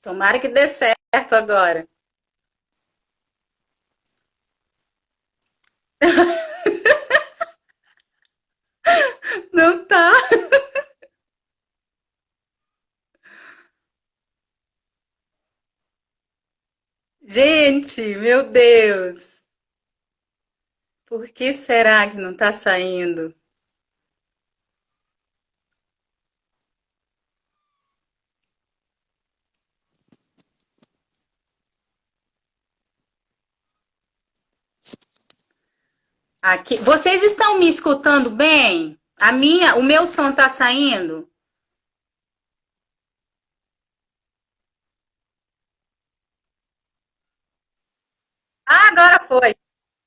Tomara que dê certo agora. Não tá. Gente, meu Deus. Por que será que não tá saindo? Aqui, vocês estão me escutando bem? O meu som tá saindo? Ah, agora foi.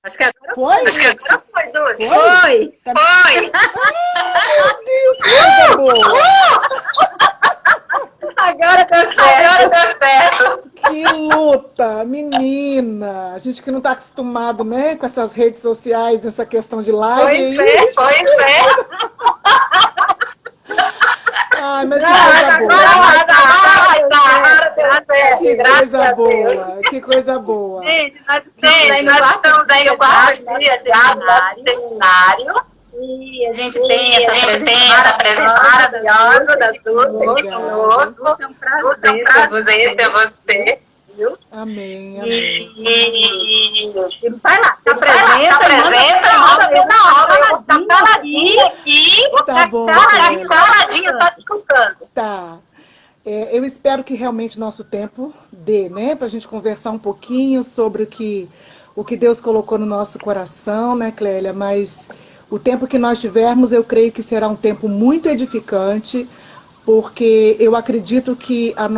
Acho que agora Foi, foi. Acho que Lúcia? agora foi, Dulce. Foi? Foi. Tá... Foi. Meu Deus, que coisa boa! Agora deu certo. Agora deu certo. Que luta, menina! A gente que não está acostumado, né, com essas redes sociais, nessa questão de live. Pois Aí, é, pois é. ai, mas que Agora coisa boa! vai dar. Agora deu certo. Que Graças coisa a Deus. boa! Que coisa boa! Gente, nós estamos aí no quarto dia de aula do seminário. E a gente tem essa presença maravilhosa da Dulce conosco. É um prazer ter você. Viu? Amém, amém. E vai lá, se apresenta, manda ver na aula, tá caladinha aqui, Tá bom, caladinha, tá te escutando. tá. Eu espero que realmente nosso tempo dê, né, para a gente conversar um pouquinho sobre o que Deus colocou no nosso coração, né, Clélia? Mas o tempo que nós tivermos, eu creio que será um tempo muito edificante, porque eu acredito que o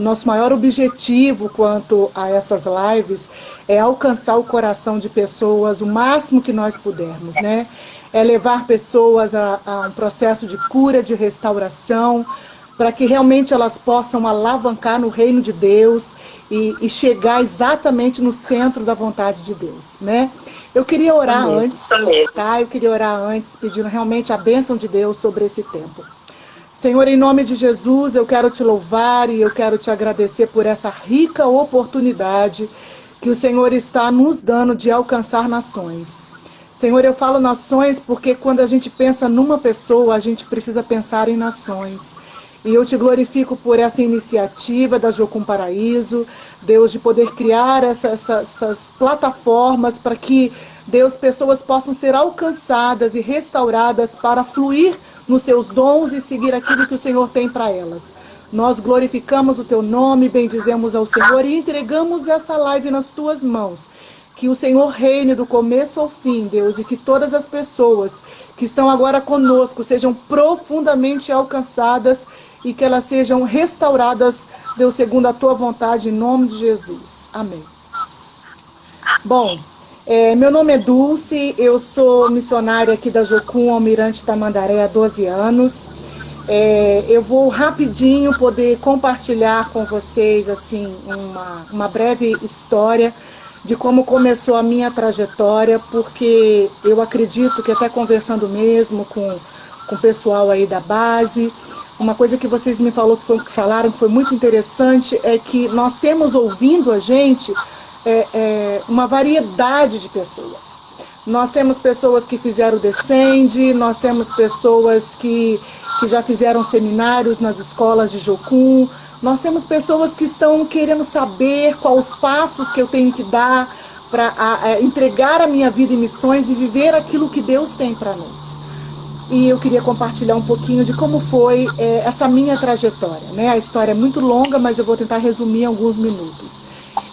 nosso maior objetivo quanto a essas lives é alcançar o coração de pessoas o máximo que nós pudermos, né? É levar pessoas a um processo de cura, de restauração, para que realmente elas possam alavancar no reino de Deus e chegar exatamente no centro da vontade de Deus, né? Eu queria orar antes, tá? Eu queria orar antes, pedindo realmente a bênção de Deus sobre esse tempo. Senhor, em nome de Jesus, eu quero te louvar e eu quero te agradecer por essa rica oportunidade que o Senhor está nos dando de alcançar nações. Senhor, eu falo nações porque quando a gente pensa numa pessoa, a gente precisa pensar em nações. E eu te glorifico por essa iniciativa da Jocum Paraíso, Deus, de poder criar essas plataformas para que, Deus, pessoas possam ser alcançadas e restauradas para fluir nos seus dons e seguir aquilo que o Senhor tem para elas. Nós glorificamos o teu nome, bendizemos ao Senhor e entregamos essa live nas tuas mãos. Que o Senhor reine do começo ao fim, Deus, e que todas as pessoas que estão agora conosco sejam profundamente alcançadas e que elas sejam restauradas, Deus, segundo a tua vontade, em nome de Jesus. Amém. Bom, meu nome é Dulce, eu sou missionária aqui da Jocum Almirante Tamandaré há 12 anos. Eu vou rapidinho poder compartilhar com vocês assim uma breve história de como começou a minha trajetória, porque eu acredito que até conversando mesmo com o pessoal aí da base, uma coisa que vocês me falaram que foi muito interessante é que nós temos ouvindo a gente uma variedade de pessoas. Nós temos pessoas que fizeram o Descende, nós temos pessoas que já fizeram seminários nas escolas de Jocum, nós temos pessoas que estão querendo saber quais os passos que eu tenho que dar para entregar a minha vida em missões e viver aquilo que Deus tem para nós. E eu queria compartilhar um pouquinho de como foi essa minha trajetória, né? A história é muito longa, mas eu vou tentar resumir em alguns minutos.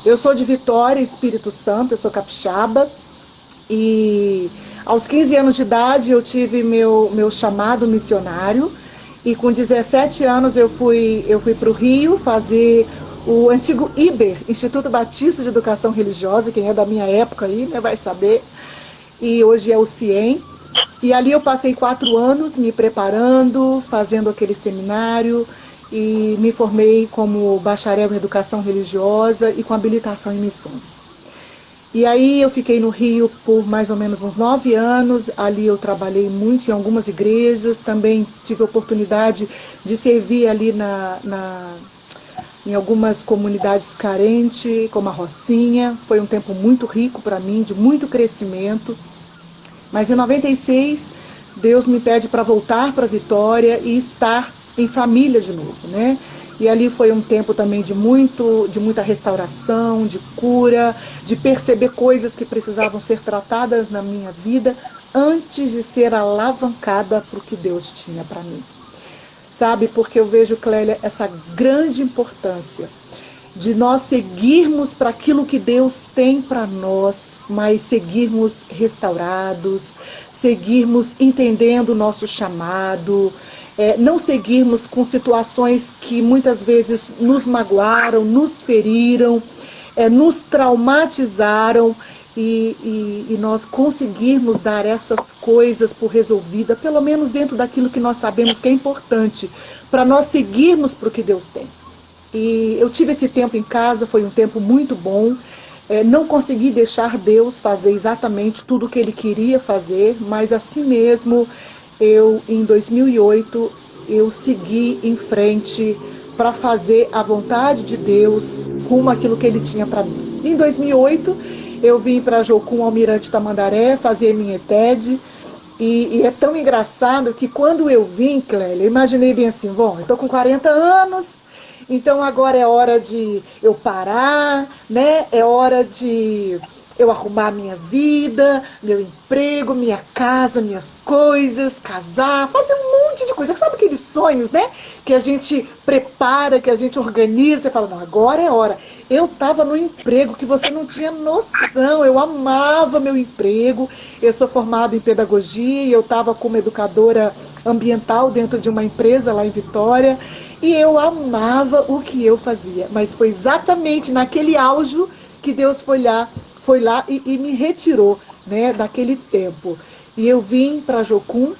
Eu sou de Vitória, Espírito Santo, eu sou capixaba. E aos 15 anos de idade eu tive meu chamado missionário. E com 17 anos eu fui para o Rio fazer o antigo IBER, Instituto Batista de Educação Religiosa, quem é da minha época aí, né, vai saber. E hoje é o CIEM. E ali eu passei 4 anos me preparando, fazendo aquele seminário e me formei como bacharel em educação religiosa e com habilitação em missões. E aí eu fiquei no Rio por mais ou menos uns 9 anos, ali eu trabalhei muito em algumas igrejas, também tive a oportunidade de servir ali em algumas comunidades carentes, como a Rocinha. Foi um tempo muito rico para mim, de muito crescimento. Mas em 96, Deus me pede para voltar para Vitória e estar em família de novo, né? E ali foi um tempo também de muita restauração, de cura, de perceber coisas que precisavam ser tratadas na minha vida antes de ser alavancada para o que Deus tinha para mim. Sabe, porque eu vejo, Clélia, essa grande importância de nós seguirmos para aquilo que Deus tem para nós, mas seguirmos restaurados, seguirmos entendendo o nosso chamado, não seguirmos com situações que muitas vezes nos magoaram, nos feriram, nos traumatizaram, e nós conseguirmos dar essas coisas por resolvida, pelo menos dentro daquilo que nós sabemos que é importante, para nós seguirmos para o que Deus tem. E eu tive esse tempo em casa, foi um tempo muito bom. Não consegui deixar Deus fazer exatamente tudo o que Ele queria fazer, mas assim mesmo, em 2008, eu segui em frente para fazer a vontade de Deus rumo àquilo que Ele tinha para mim. Em 2008, eu vim para Jocum, Almirante Tamandaré, fazer minha ETED. E é tão engraçado que quando eu vim, Clélia, eu imaginei bem assim, bom, eu estou com 40 anos, então agora é hora de eu parar, né? É hora de eu arrumar minha vida, meu emprego, minha casa, minhas coisas, casar, fazer um monte de coisa. Sabe aqueles sonhos, né? Que a gente prepara, que a gente organiza e fala, não, agora é hora. Eu estava no emprego que você não tinha noção, eu amava meu emprego, eu sou formada em pedagogia e eu estava como educadora ambiental dentro de uma empresa lá em Vitória e eu amava o que eu fazia, mas foi exatamente naquele auge que Deus foi lá e me retirou, né, daquele tempo. E eu vim para Jocum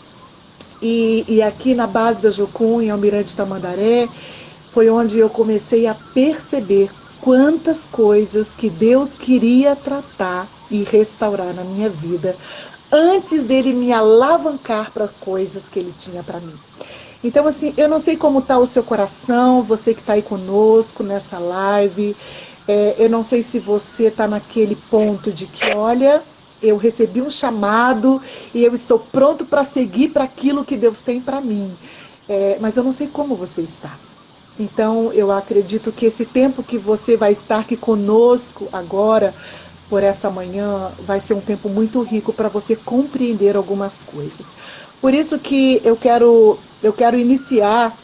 e aqui na base da Jocum, em Almirante Tamandaré, foi onde eu comecei a perceber quantas coisas que Deus queria tratar e restaurar na minha vida antes dele me alavancar para coisas que ele tinha para mim. Então, assim, eu não sei como está o seu coração, você que está aí conosco nessa live, eu não sei se você está naquele ponto de que, olha, eu recebi um chamado e eu estou pronto para seguir para aquilo que Deus tem para mim, mas eu não sei como você está. Então, eu acredito que esse tempo que você vai estar aqui conosco agora, por essa manhã, vai ser um tempo muito rico para você compreender algumas coisas. Por isso que eu quero iniciar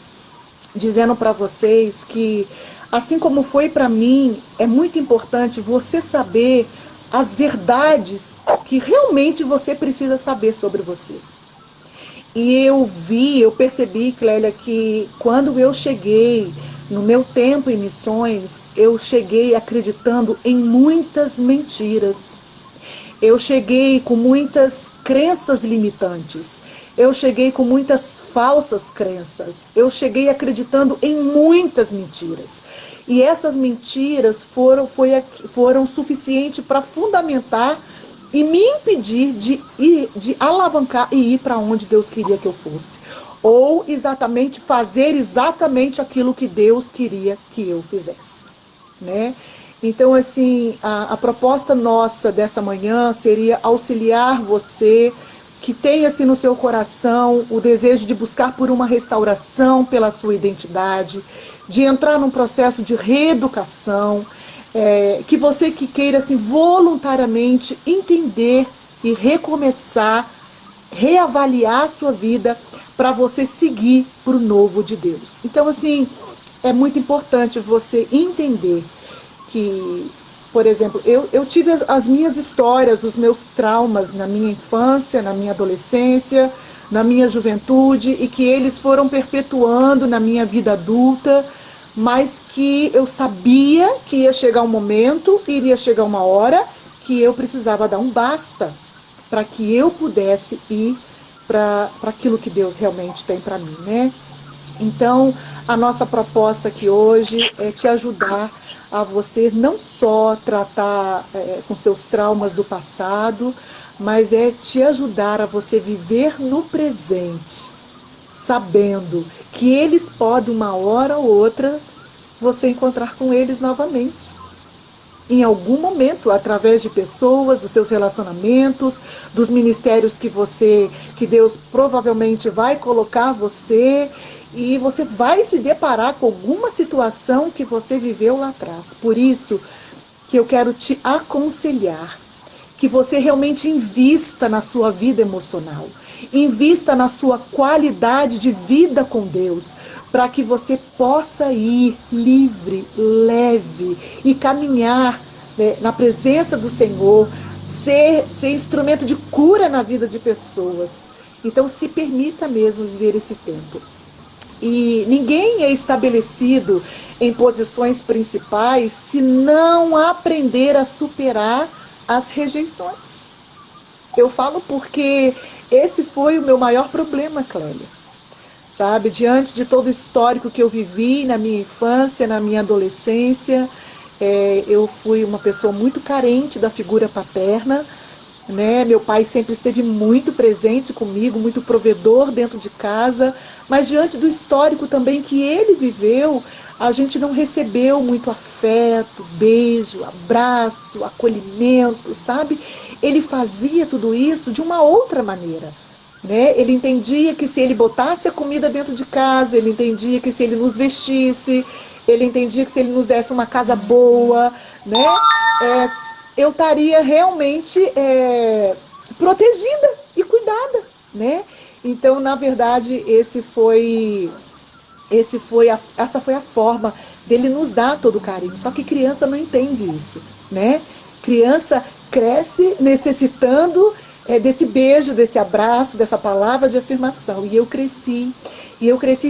dizendo para vocês que, assim como foi para mim, é muito importante você saber as verdades que realmente você precisa saber sobre você. E eu percebi, Clélia, que quando eu cheguei no meu tempo em missões, eu cheguei acreditando em muitas mentiras. Eu cheguei com muitas crenças limitantes. Eu cheguei com muitas falsas crenças. Eu cheguei acreditando em muitas mentiras. E essas mentiras foram suficientes para fundamentar e me impedir de alavancar e ir para onde Deus queria que eu fosse. Ou exatamente fazer exatamente aquilo que Deus queria que eu fizesse, né? Então, assim, a proposta nossa dessa manhã seria auxiliar você que tem assim no seu coração o desejo de buscar por uma restauração pela sua identidade, de entrar num processo de reeducação, que você que queira assim voluntariamente entender e recomeçar, reavaliar a sua vida para você seguir para o novo de Deus. Então, assim, é muito importante você entender que, por exemplo, eu tive as minhas histórias, os meus traumas na minha infância, na minha adolescência, na minha juventude, e que eles foram perpetuando na minha vida adulta, mas que eu sabia que ia chegar um momento, iria chegar uma hora, que eu precisava dar um basta para que eu pudesse ir para aquilo que Deus realmente tem para mim, né? Então, a nossa proposta aqui hoje é te ajudar a você não só tratar com seus traumas do passado, mas é te ajudar a você viver no presente, sabendo que eles podem uma hora ou outra você encontrar com eles novamente. Em algum momento, através de pessoas, dos seus relacionamentos, dos ministérios que Deus provavelmente vai colocar você, e você vai se deparar com alguma situação que você viveu lá atrás. Por isso que eu quero te aconselhar que você realmente invista na sua vida emocional, invista na sua qualidade de vida com Deus, para que você possa ir livre, leve e caminhar, né, na presença do Senhor, ser instrumento de cura na vida de pessoas. Então se permita mesmo viver esse tempo. E ninguém é estabelecido em posições principais se não aprender a superar as rejeições. Eu falo porque esse foi o meu maior problema, Clélia. Sabe, diante de todo o histórico que eu vivi na minha infância, na minha adolescência, eu fui uma pessoa muito carente da figura paterna, né? Meu pai sempre esteve muito presente comigo, muito provedor dentro de casa, mas diante do histórico também que ele viveu, a gente não recebeu muito afeto, beijo, abraço, acolhimento, sabe? Ele fazia tudo isso de uma outra maneira, né? Ele entendia que se ele botasse a comida dentro de casa, ele entendia que se ele nos vestisse, ele entendia que se ele nos desse uma casa boa, né? Eu estaria realmente protegida e cuidada, né? Então, na verdade, essa foi a forma dele nos dar todo o carinho. Só que criança não entende isso, né? Criança cresce necessitando desse beijo, desse abraço, dessa palavra de afirmação. E eu cresci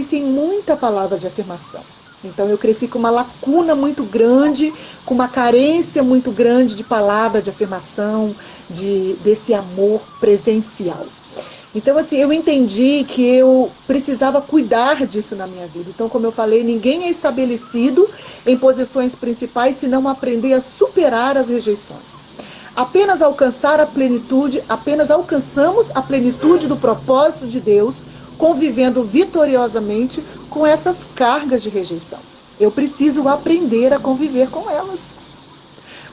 sem muita palavra de afirmação. Então eu cresci com uma lacuna muito grande, com uma carência muito grande de palavra de afirmação, desse amor presencial. Então assim, eu entendi que eu precisava cuidar disso na minha vida. Então, como eu falei, ninguém é estabelecido em posições principais se não aprender a superar as rejeições. Apenas alcançamos a plenitude do propósito de Deus, convivendo vitoriosamente com essas cargas de rejeição. Eu preciso aprender a conviver com elas.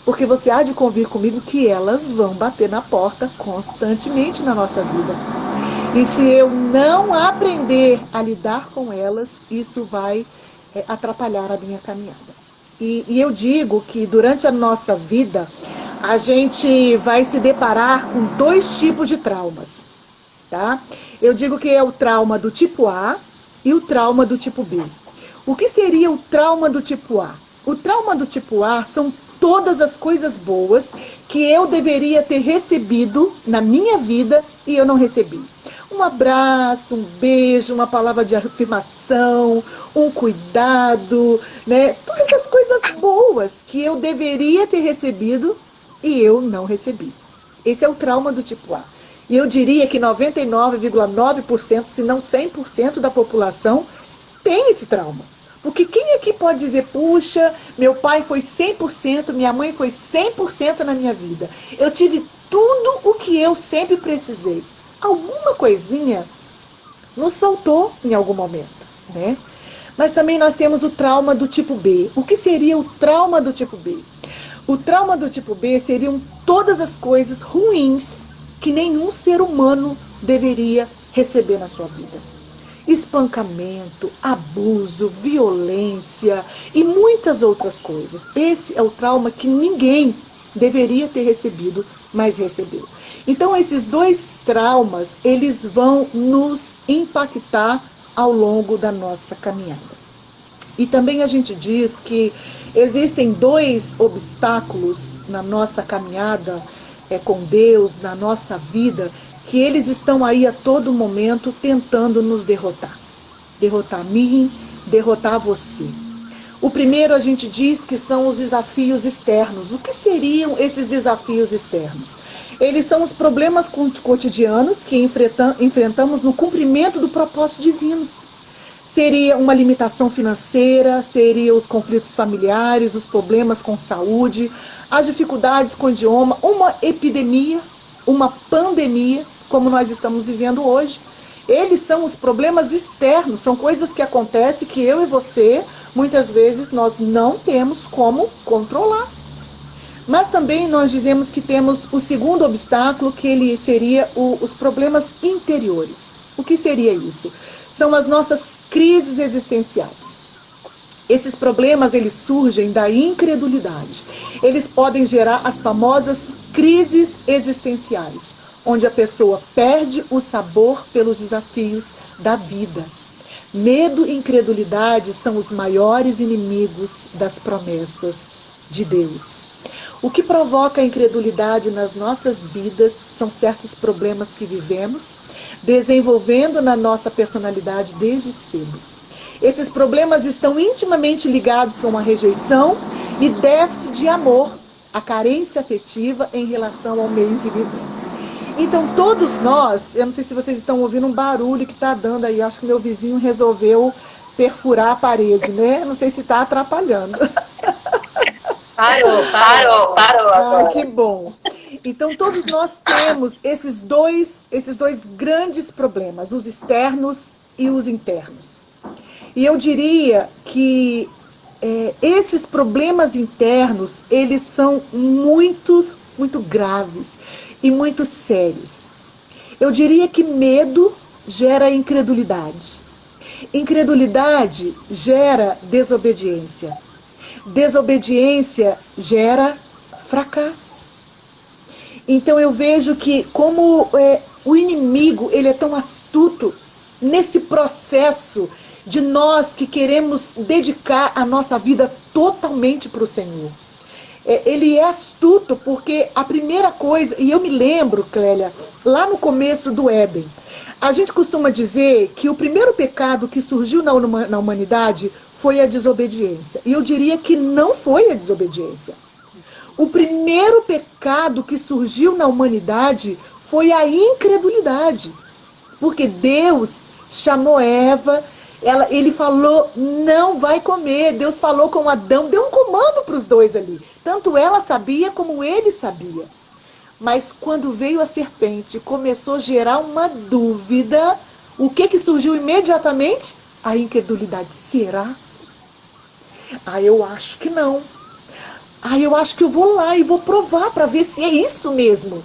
Porque você há de convir comigo que elas vão bater na porta constantemente na nossa vida. E se eu não aprender a lidar com elas, isso vai atrapalhar a minha caminhada. E eu digo que durante a nossa vida, a gente vai se deparar com 2 tipos de traumas. Tá? Eu digo que é o trauma do tipo A e o trauma do tipo B. O que seria o trauma do tipo A? O trauma do tipo A são todas as coisas boas que eu deveria ter recebido na minha vida e eu não recebi. Um abraço, um beijo, uma palavra de afirmação, um cuidado, né? Todas as coisas boas que eu deveria ter recebido e eu não recebi. Esse é o trauma do tipo A. E eu diria que 99,9%, se não 100% da população tem esse trauma. Porque quem aqui pode dizer, puxa, meu pai foi 100%, minha mãe foi 100% na minha vida. Eu tive tudo o que eu sempre precisei. Alguma coisinha nos soltou em algum momento, né? Mas também nós temos o trauma do tipo B. O que seria o trauma do tipo B? O trauma do tipo B seriam todas as coisas ruins que nenhum ser humano deveria receber na sua vida. Espancamento, abuso, violência e muitas outras coisas. Esse é o trauma que ninguém deveria ter recebido, mas recebeu. Então esses 2 traumas, eles vão nos impactar ao longo da nossa caminhada. E também a gente diz que existem 2 obstáculos na nossa caminhada com Deus, na nossa vida, que eles estão aí a todo momento tentando nos derrotar. Derrotar a mim, derrotar você. O primeiro a gente diz que são os desafios externos. O que seriam esses desafios externos? Eles são os problemas cotidianos que enfrentamos no cumprimento do propósito divino. Seria uma limitação financeira, seria os conflitos familiares, os problemas com saúde, as dificuldades com o idioma, uma epidemia, uma pandemia, como nós estamos vivendo hoje. Eles são os problemas externos, são coisas que acontecem que eu e você, muitas vezes, nós não temos como controlar. Mas também nós dizemos que temos o segundo obstáculo, que ele seria os problemas interiores. O que seria isso? São as nossas crises existenciais. Esses problemas, eles surgem da incredulidade. Eles podem gerar as famosas crises existenciais, onde a pessoa perde o sabor pelos desafios da vida. Medo e incredulidade são os maiores inimigos das promessas de Deus. O que provoca a incredulidade nas nossas vidas são certos problemas que vivemos, desenvolvendo na nossa personalidade desde cedo. Esses problemas estão intimamente ligados com a rejeição e déficit de amor, a carência afetiva em relação ao meio em que vivemos. Então, todos nós, eu não sei se vocês estão ouvindo um barulho que está dando aí, acho que meu vizinho resolveu perfurar a parede, né? Não sei se está atrapalhando. Parou. Ai, que bom. Então, todos nós temos esses dois grandes problemas, os externos e os internos. E eu diria que esses problemas internos, eles são muito graves e muito sérios. Eu diria que medo gera incredulidade. Incredulidade gera desobediência. Desobediência gera fracasso. Então eu vejo que como o inimigo, ele é tão astuto nesse processo de nós que queremos dedicar a nossa vida totalmente para o Senhor. Ele é astuto porque a primeira coisa, e eu me lembro, Clélia, lá no começo do Éden, a gente costuma dizer que o primeiro pecado que surgiu na humanidade foi a desobediência. E eu diria que não foi a desobediência. O primeiro pecado que surgiu na humanidade foi a incredulidade. Porque Deus chamou Eva, ele falou, não vai comer. Deus falou com Adão, deu um comando para os dois ali. Tanto ela sabia como ele sabia. Mas quando veio a serpente, começou a gerar uma dúvida. O que surgiu imediatamente? A incredulidade. Será? Eu acho que não. Eu acho que eu vou lá e vou provar para ver se é isso mesmo.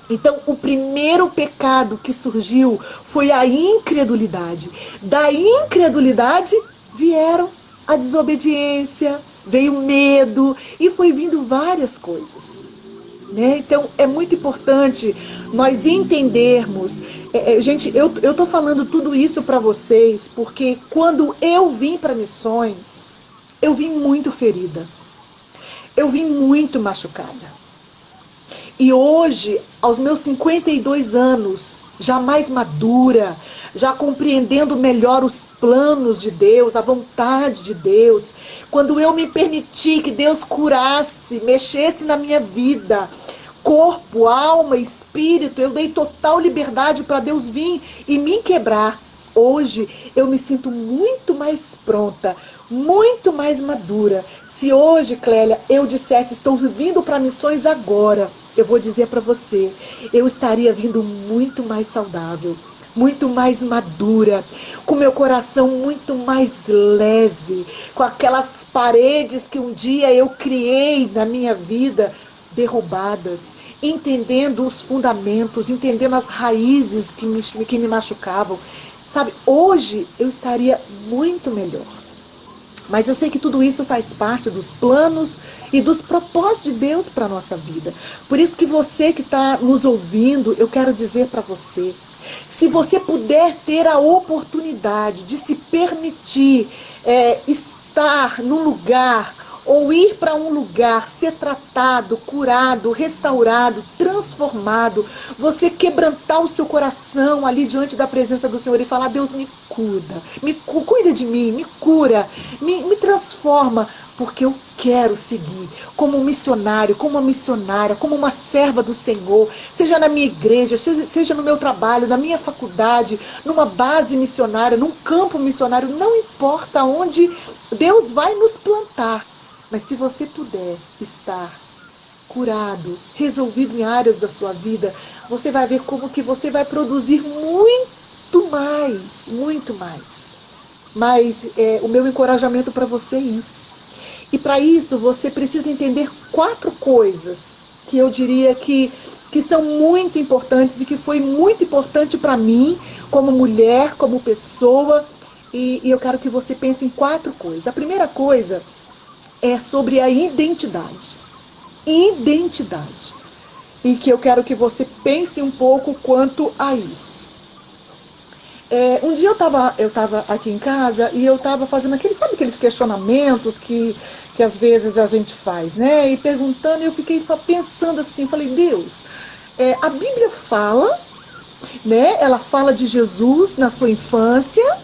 Então, o primeiro pecado que surgiu foi a incredulidade. Da incredulidade vieram a desobediência, veio o medo e foi vindo várias coisas. Né? Então, é muito importante nós entendermos. Gente, eu estou falando tudo isso para vocês porque quando eu vim para missões, eu vim muito ferida. Eu vim muito machucada. E hoje, aos meus 52 anos, já mais madura, já compreendendo melhor os planos de Deus, a vontade de Deus, quando eu me permiti que Deus curasse, mexesse na minha vida, corpo, alma, espírito, eu dei total liberdade para Deus vir e me quebrar. Hoje eu me sinto muito mais pronta, muito mais madura. Se hoje, Clélia, eu dissesse, estou vindo para missões agora, eu vou dizer para você, eu estaria vindo muito mais saudável, muito mais madura, com meu coração muito mais leve, com aquelas paredes que um dia eu criei na minha vida, derrubadas, entendendo os fundamentos, entendendo as raízes que me machucavam. Sabe, hoje eu estaria muito melhor. Mas eu sei que tudo isso faz parte dos planos e dos propósitos de Deus para a nossa vida. Por isso que você que está nos ouvindo, eu quero dizer para você, se você puder ter a oportunidade de se permitir estar num lugar ou ir para um lugar, ser tratado, curado, restaurado, transformado, você quebrantar o seu coração ali diante da presença do Senhor e falar, Deus, me cuida de mim, me cura, me transforma, porque eu quero seguir como um missionário, como uma missionária, como uma serva do Senhor, seja na minha igreja, seja no meu trabalho, na minha faculdade, numa base missionária, num campo missionário, não importa onde Deus vai nos plantar. Mas se você puder estar curado, resolvido em áreas da sua vida, você vai ver como que você vai produzir muito mais, muito mais. Mas o meu encorajamento para você é isso. E para isso você precisa entender 4 coisas que eu diria que são muito importantes e que foi muito importante para mim, como mulher, como pessoa. E eu quero que você pense em 4 coisas. A primeira coisa é sobre a identidade. Identidade. E que eu quero que você pense um pouco quanto a isso. Um dia eu tava aqui em casa e eu tava fazendo sabe aqueles questionamentos que às vezes a gente faz, né? E perguntando, eu fiquei pensando assim, falei, Deus, a Bíblia fala, né? Ela fala de Jesus na sua infância,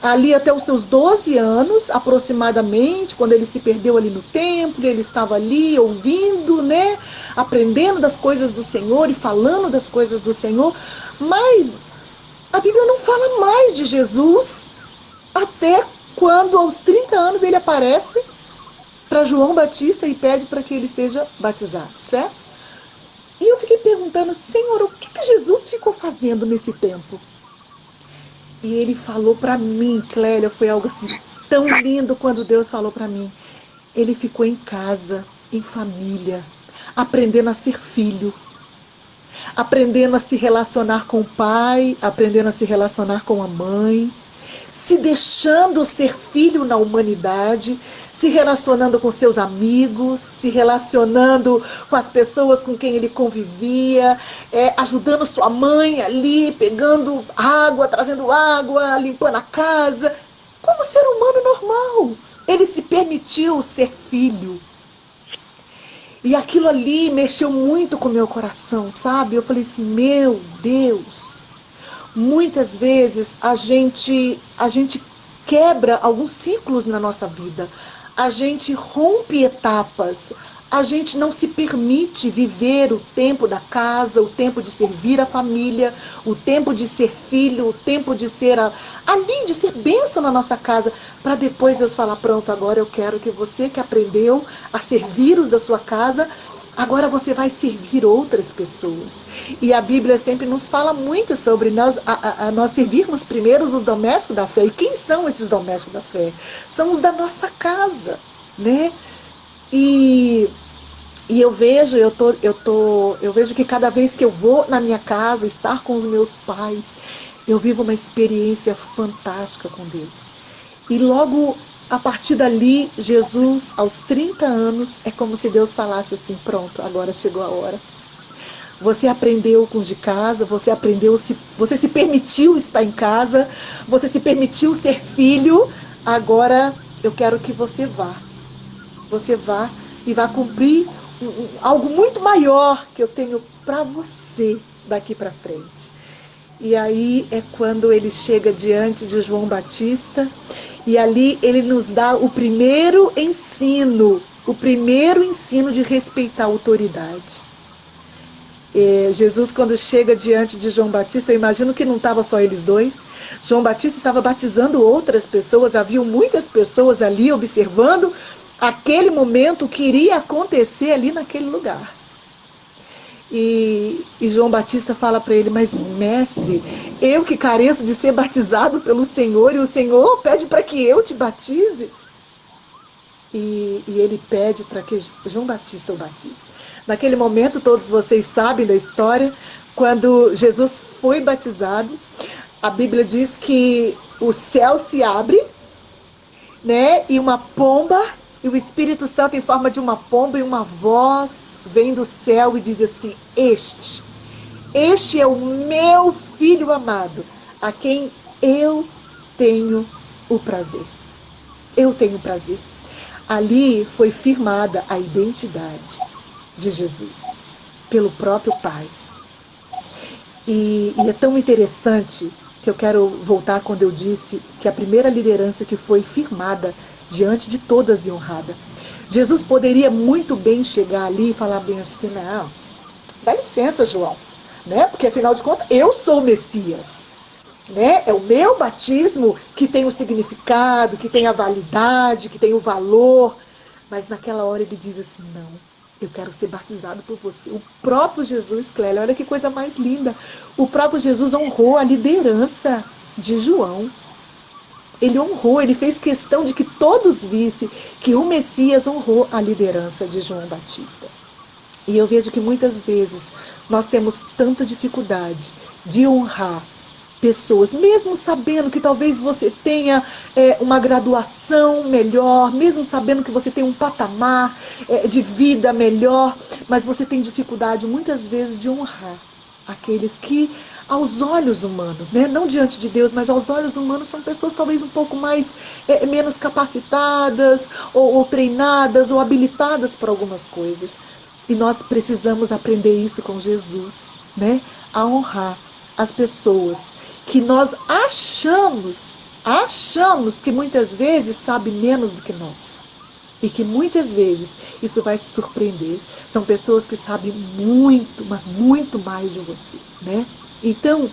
ali até os seus 12 anos, aproximadamente, quando ele se perdeu ali no templo, ele estava ali ouvindo, né? Aprendendo das coisas do Senhor e falando das coisas do Senhor, mas a Bíblia não fala mais de Jesus até quando, aos 30 anos, ele aparece para João Batista e pede para que ele seja batizado, certo? E eu fiquei perguntando, Senhor, o que Jesus ficou fazendo nesse tempo? E ele falou para mim, Clélia, foi algo assim tão lindo quando Deus falou para mim. Ele ficou em casa, em família, aprendendo a ser filho, aprendendo a se relacionar com o pai, aprendendo a se relacionar com a mãe, se deixando ser filho na humanidade, se relacionando com seus amigos, se relacionando com as pessoas com quem ele convivia, ajudando sua mãe ali, pegando água, trazendo água, limpando a casa, como ser humano normal. Ele se permitiu ser filho. E aquilo ali mexeu muito com o meu coração, sabe? Eu falei assim, meu Deus, muitas vezes a gente quebra alguns ciclos na nossa vida, a gente rompe etapas, a gente não se permite viver o tempo da casa, o tempo de servir a família, o tempo de ser filho, o tempo de ser ali, de ser bênção na nossa casa, para depois Deus falar, pronto, agora eu quero que você que aprendeu a servir os da sua casa, agora você vai servir outras pessoas. E a Bíblia sempre nos fala muito sobre nós servirmos primeiro os domésticos da fé. E quem são esses domésticos da fé? São os da nossa casa, né? E eu vejo, eu vejo que cada vez que eu vou na minha casa, estar com os meus pais, eu vivo uma experiência fantástica com Deus. E logo a partir dali, Jesus, aos 30 anos, é como se Deus falasse assim, pronto, agora chegou a hora. Você aprendeu com os de casa, você se permitiu estar em casa, você se permitiu ser filho, agora eu quero que você vá. Você vá e vá cumprir algo muito maior que eu tenho para você daqui para frente. E aí é quando ele chega diante de João Batista e ali ele nos dá o primeiro ensino de respeitar a autoridade. Jesus, quando chega diante de João Batista, eu imagino que não estava só eles dois. João Batista estava batizando outras pessoas, haviam muitas pessoas ali observando aquele momento que iria acontecer ali naquele lugar. E João Batista fala para ele, mas mestre, eu que careço de ser batizado pelo Senhor, e o Senhor pede para que eu te batize. E ele pede para que João Batista o batize. Naquele momento, todos vocês sabem da história, quando Jesus foi batizado, a Bíblia diz que o céu se abre, né, e uma pomba, e o Espírito Santo em forma de uma pomba e uma voz vem do céu e diz assim, este é o meu filho amado, a quem eu tenho o prazer. Eu tenho prazer. Ali foi firmada a identidade de Jesus pelo próprio Pai. E é tão interessante que eu quero voltar quando eu disse que a primeira liderança que foi firmada diante de todas e honrada. Jesus poderia muito bem chegar ali e falar bem assim, não, dá licença, João, né? Porque afinal de contas eu sou o Messias, né? É o meu batismo que tem o significado, que tem a validade, que tem o valor. Mas naquela hora ele diz assim, não, Eu quero ser batizado por você. O próprio Jesus, Clélia, olha que coisa mais linda. O próprio Jesus honrou a liderança de João. Ele honrou, ele fez questão de que todos vissem que o Messias honrou a liderança de João Batista. E eu vejo que muitas vezes nós temos tanta dificuldade de honrar pessoas, mesmo sabendo que talvez você tenha uma graduação melhor, mesmo sabendo que você tem um patamar de vida melhor, mas você tem dificuldade muitas vezes de honrar aqueles que, aos olhos humanos, né? Não diante de Deus, mas aos olhos humanos, são pessoas talvez um pouco mais menos capacitadas, ou treinadas, ou habilitadas para algumas coisas. E nós precisamos aprender isso com Jesus, né? A honrar as pessoas que nós achamos que muitas vezes sabem menos do que nós. E que muitas vezes isso vai te surpreender. São pessoas que sabem muito, mas muito mais de você, né? Então,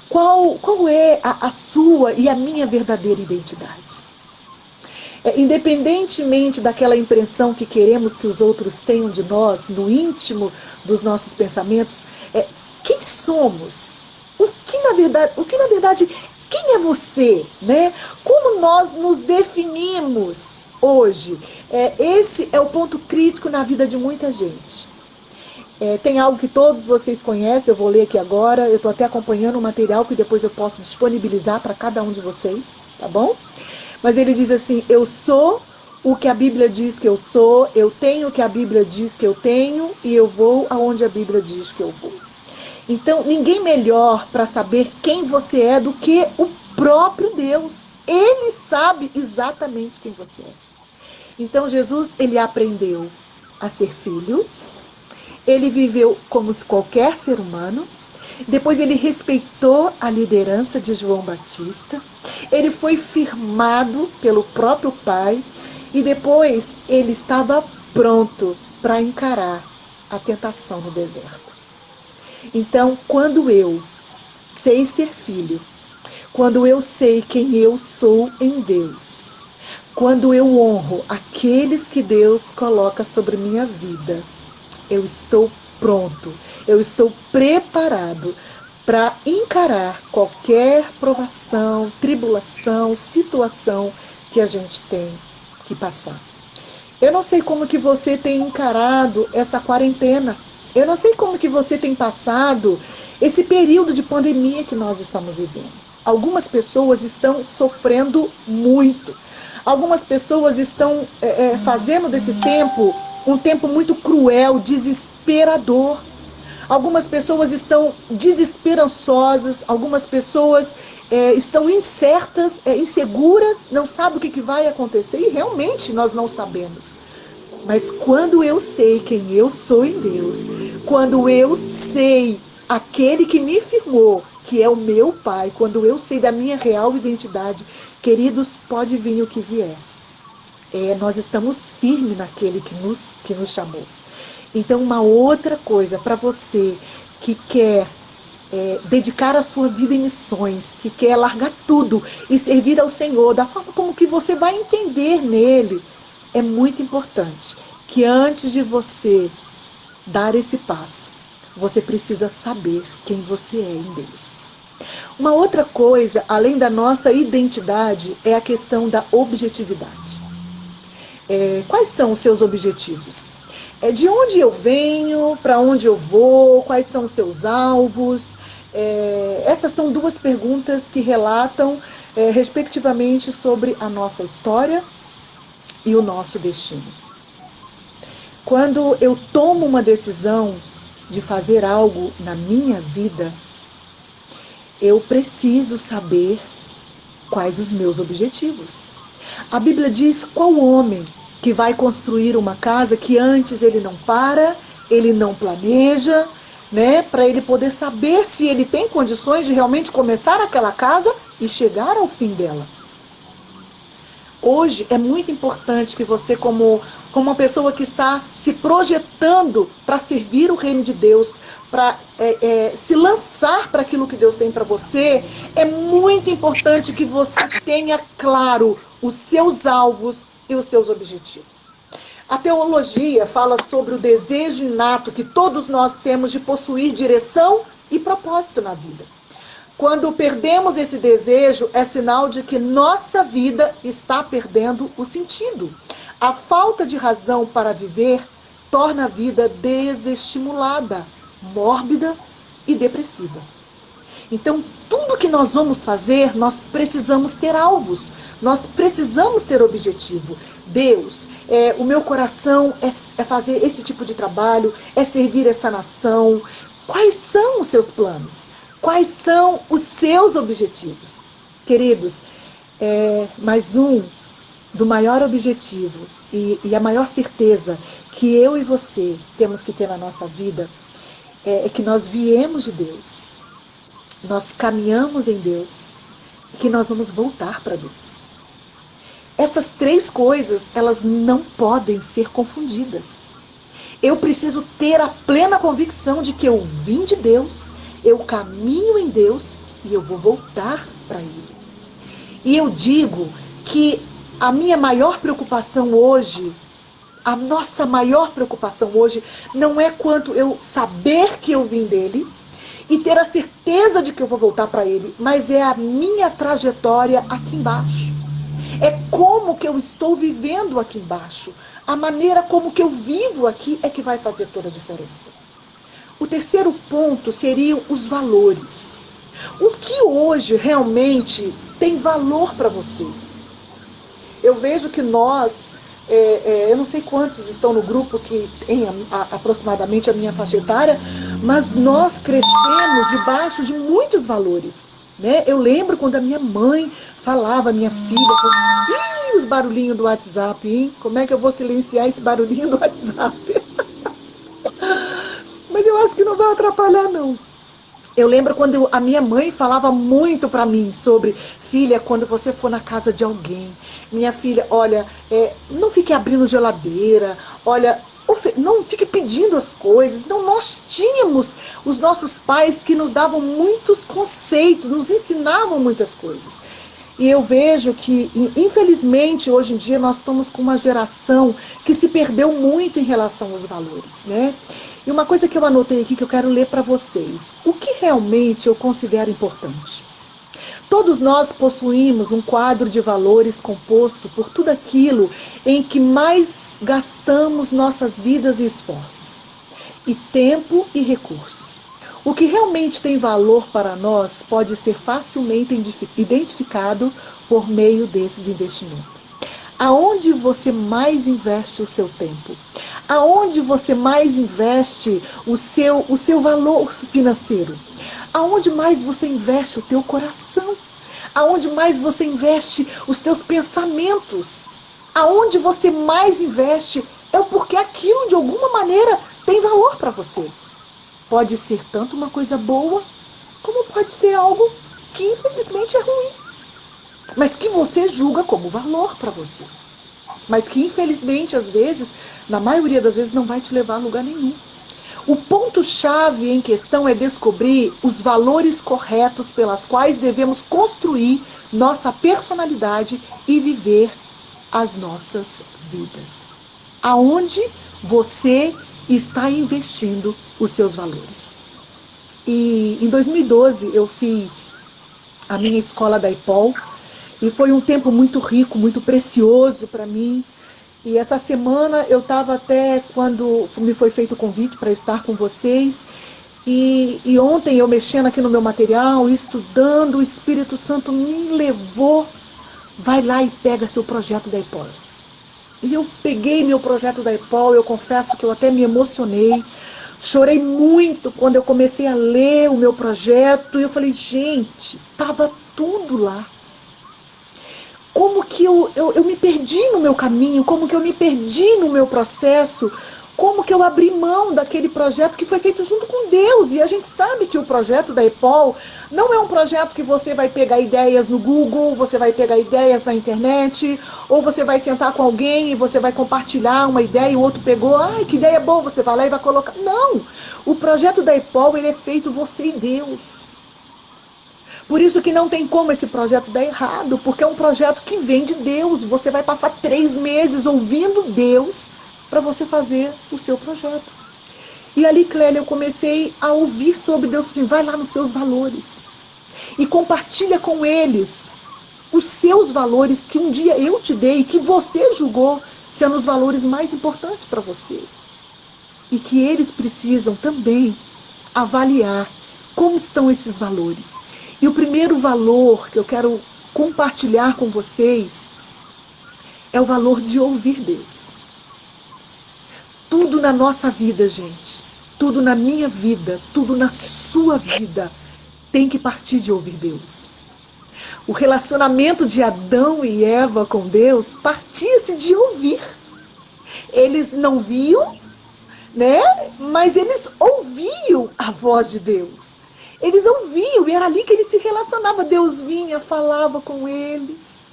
qual é a sua e a minha verdadeira identidade? Independentemente daquela impressão que queremos que os outros tenham de nós, no íntimo dos nossos pensamentos, quem somos? O que na verdade, quem é você, né? Como nós nos definimos hoje? Esse é o ponto crítico na vida de muita gente. Tem algo que todos vocês conhecem, eu vou ler aqui agora, eu estou até acompanhando um material que depois eu posso disponibilizar para cada um de vocês, tá bom? Mas ele diz assim: eu sou o que a Bíblia diz que eu sou, eu tenho o que a Bíblia diz que eu tenho e eu vou aonde a Bíblia diz que eu vou. Então, ninguém melhor para saber quem você é do que o próprio Deus. Ele sabe exatamente quem você é. Então, Jesus, ele aprendeu a ser filho, ele viveu como qualquer ser humano, depois ele respeitou a liderança de João Batista, ele foi firmado pelo próprio Pai e depois ele estava pronto para encarar a tentação no deserto. Então, quando eu sei ser filho, quando eu sei quem eu sou em Deus, quando eu honro aqueles que Deus coloca sobre minha vida, eu estou pronto, eu estou preparado para encarar qualquer provação, tribulação, situação que a gente tem que passar. Eu não sei como que você tem encarado essa quarentena. Eu não sei como que você tem passado esse período de pandemia que nós estamos vivendo. Algumas pessoas estão sofrendo muito. Algumas pessoas estão fazendo desse tempo um tempo muito cruel, desesperador. Algumas pessoas estão desesperançosas, algumas pessoas estão incertas, inseguras, não sabem o que vai acontecer e realmente nós não sabemos. Mas quando eu sei quem eu sou em Deus, quando eu sei aquele que me firmou, que é o meu Pai, quando eu sei da minha real identidade, queridos, pode vir o que vier. Nós estamos firmes naquele que nos chamou. Então, uma outra coisa para você que quer dedicar a sua vida em missões, que quer largar tudo e servir ao Senhor, da forma como que você vai entender nele, é muito importante que antes de você dar esse passo, você precisa saber quem você é em Deus. Uma outra coisa, além da nossa identidade, é a questão da objetividade. Quais são os seus objetivos? De onde eu venho, para onde eu vou, quais são os seus alvos? Essas são duas perguntas que relatam, respectivamente, sobre a nossa história e o nosso destino. Quando eu tomo uma decisão de fazer algo na minha vida, eu preciso saber quais os meus objetivos. A Bíblia diz: qual homem que vai construir uma casa que antes ele não para, ele não planeja, né, para ele poder saber se ele tem condições de realmente começar aquela casa e chegar ao fim dela. Hoje é muito importante que você, como uma pessoa que está se projetando para servir o reino de Deus, para se lançar para aquilo que Deus tem para você, é muito importante que você tenha claro os seus alvos e os seus objetivos. A teologia fala sobre o desejo inato que todos nós temos de possuir direção e propósito na vida. Quando perdemos esse desejo, é sinal de que nossa vida está perdendo o sentido. A falta de razão para viver torna a vida desestimulada, mórbida e depressiva. Então, tudo que nós vamos fazer, nós precisamos ter alvos, nós precisamos ter objetivo. Deus, o meu coração é fazer esse tipo de trabalho, é servir essa nação. Quais são os seus planos? Quais são os seus objetivos? Queridos, mais um do maior objetivo e a maior certeza que eu e você temos que ter na nossa vida é que nós viemos de Deus. Nós caminhamos em Deus e que nós vamos voltar para Deus. Essas três coisas, elas não podem ser confundidas. Eu preciso ter a plena convicção de que eu vim de Deus, eu caminho em Deus e eu vou voltar para Ele. E eu digo que a minha maior preocupação hoje, a nossa maior preocupação hoje, não é quanto eu saber que eu vim dele, e ter a certeza de que eu vou voltar para Ele, mas é a minha trajetória aqui embaixo. É como que eu estou vivendo aqui embaixo. A maneira como que eu vivo aqui é que vai fazer toda a diferença. O terceiro ponto seriam os valores. O que hoje realmente tem valor para você? Eu vejo que nós... eu não sei quantos estão no grupo que tem aproximadamente a minha faixa etária, mas nós crescemos debaixo de muitos valores, né? Eu lembro quando a minha mãe falava, minha filha, os barulhinhos do WhatsApp, hein? Como é que eu vou silenciar esse barulhinho do WhatsApp? Mas eu acho que não vai atrapalhar, não. Eu lembro quando a minha mãe falava muito para mim sobre, filha, quando você for na casa de alguém, minha filha, olha, não fique abrindo geladeira, olha, não fique pedindo as coisas. Então nós tínhamos os nossos pais que nos davam muitos conceitos, nos ensinavam muitas coisas. E eu vejo que, infelizmente, hoje em dia nós estamos com uma geração que se perdeu muito em relação aos valores, né? E uma coisa que eu anotei aqui que eu quero ler para vocês. O que realmente eu considero importante? Todos nós possuímos um quadro de valores composto por tudo aquilo em que mais gastamos nossas vidas e esforços, e tempo e recursos. O que realmente tem valor para nós pode ser facilmente identificado por meio desses investimentos. Aonde você mais investe o seu tempo? Aonde você mais investe o seu valor financeiro? Aonde mais você investe o teu coração? Aonde mais você investe os teus pensamentos? Aonde você mais investe é porque aquilo de alguma maneira tem valor para você. Pode ser tanto uma coisa boa, como pode ser algo que infelizmente é ruim, mas que você julga como valor para você. Mas que infelizmente, às vezes, na maioria das vezes, não vai te levar a lugar nenhum. O ponto-chave em questão é descobrir os valores corretos pelas quais devemos construir nossa personalidade e viver as nossas vidas. Aonde você está investindo os seus valores. E em 2012 eu fiz a minha escola da IPOL e foi um tempo muito rico, muito precioso para mim. E essa semana eu estava até quando me foi feito o convite para estar com vocês. E ontem eu mexendo aqui no meu material, estudando, o Espírito Santo me levou. Vai lá e pega seu projeto da IPOL. E eu peguei meu projeto da IPOL, eu confesso que eu até me emocionei. Chorei muito quando eu comecei a ler o meu projeto. E eu falei, gente, estava tudo lá. Como que eu me perdi no meu caminho, como que eu me perdi no meu processo, como que eu abri mão daquele projeto que foi feito junto com Deus. E a gente sabe que o projeto da EPOL não é um projeto que você vai pegar ideias no Google, você vai pegar ideias na internet, ou você vai sentar com alguém e você vai compartilhar uma ideia e o outro pegou, ai, que ideia boa, você vai lá e vai colocar. Não! O projeto da EPOL, ele é feito você e Deus. Por isso que não tem como esse projeto dar errado, porque é um projeto que vem de Deus. Você vai passar 3 meses ouvindo Deus para você fazer o seu projeto. E ali, Clélia, eu comecei a ouvir sobre Deus, assim, vai lá nos seus valores e compartilha com eles os seus valores que um dia eu te dei, que você julgou sendo os valores mais importantes para você. E que eles precisam também avaliar como estão esses valores. E o primeiro valor que eu quero compartilhar com vocês é o valor de ouvir Deus. Tudo na nossa vida, gente, tudo na minha vida, tudo na sua vida, tem que partir de ouvir Deus. O relacionamento de Adão e Eva com Deus partia-se de ouvir. Eles não viam, né? Mas eles ouviam a voz de Deus. Eles ouviam, e era ali que eles se relacionavam. Deus vinha, falava com eles.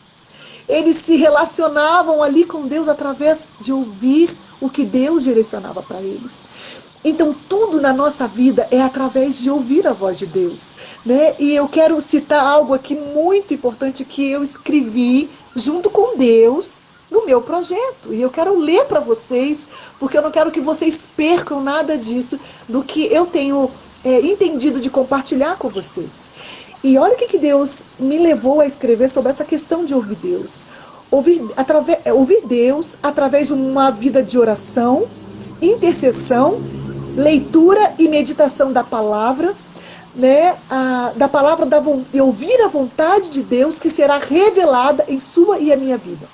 Eles se relacionavam ali com Deus através de ouvir o que Deus direcionava para eles. Então, tudo na nossa vida é através de ouvir a voz de Deus, né? E eu quero citar algo aqui muito importante que eu escrevi junto com Deus no meu projeto. E eu quero ler para vocês, porque eu não quero que vocês percam nada disso, do que eu tenho entendido de compartilhar com vocês. E olha o que Deus me levou a escrever sobre essa questão de ouvir Deus. Ouvir Deus através de uma vida de oração, intercessão, leitura e meditação da palavra, né? Da palavra e ouvir a vontade de Deus que será revelada em sua e a minha vida.